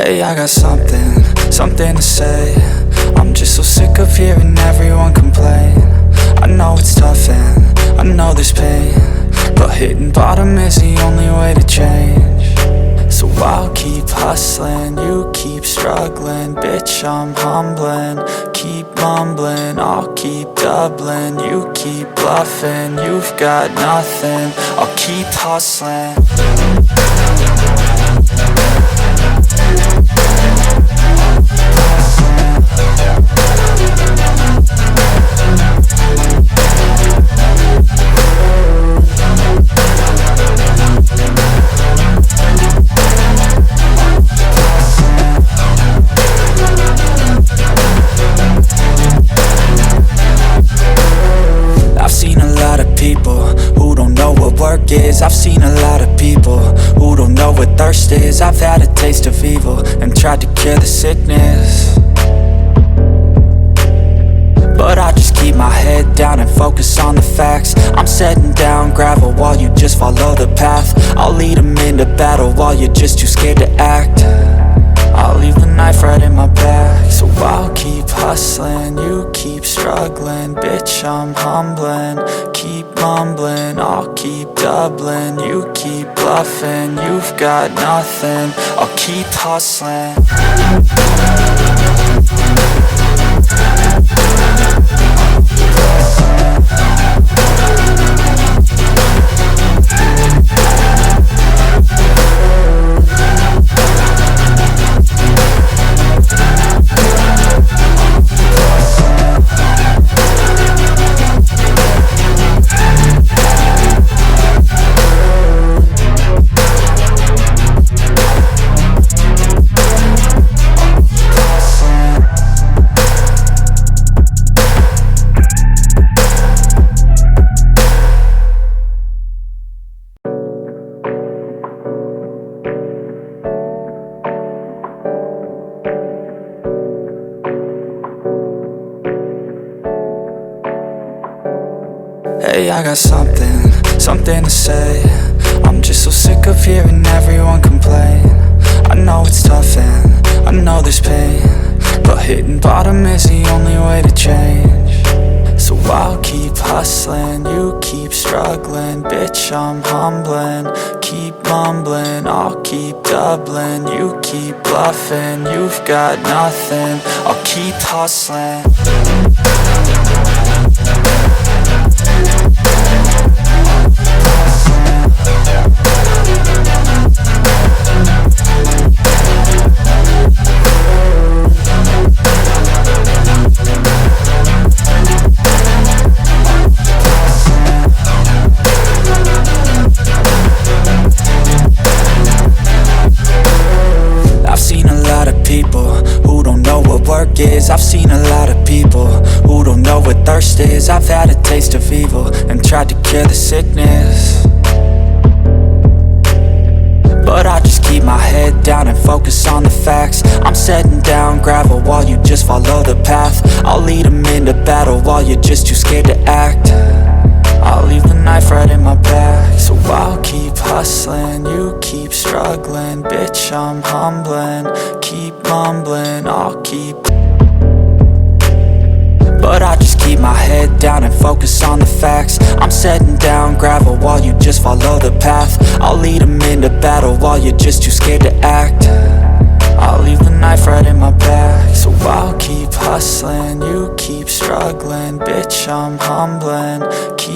Hey, I got something to say. I'm just so sick of hearing everyone complain. I know it's tough and I know there's pain, but hitting bottom is the only way to change. So I'll keep hustling, you keep struggling. Bitch, I'm humbling, keep mumbling. I'll keep doubling, you keep bluffing. You've got nothing, I'll keep hustling. I've seen a lot of people who don't know what work is. I've seen a lot of people who don't know what thirst is. I've had a taste of evil and tried to cure the sickness, but I just keep my head down and focus on the facts. I'm setting down gravel while you just follow the path. I'll lead them into battle while you're just too scared to act. I'll leave the knife right in my back. So I'll keep hustling, you keep struggling. Bitch, I'm humbling, keep mumbling. I'll keep doubling, you keep bluffing. You've got nothing, I'll keep hustling. Hey, I got something to say. I'm just so sick of hearing everyone complain. I know it's tough and I know there's pain, but hitting bottom is the only way to change. So I'll keep hustling, you keep struggling. Bitch, I'm humbling, keep mumbling. I'll keep doubling, you keep bluffing. You've got nothing, I'll keep hustling. I've seen a lot of people who don't know what work is. I've seen a lot of people who don't know what thirst is. I've had a taste of evil and tried to cure the sickness, but I just keep my head down and focus on the facts. I'm setting down gravel while you just follow the path. I'll lead them into battle while you're just too scared to act. I'll leave the knife right in my back. So I'll keep hustling, you keep struggling. Bitch, I'm humbling, keep mumbling. I'll keep, but I just keep my head down and focus on the facts. I'm setting down gravel while you just follow the path. I'll lead them into battle while you're just too scared to act. I'll leave the knife right in my back. So I'll keep hustling, you keep struggling. Bitch, I'm humbling, keep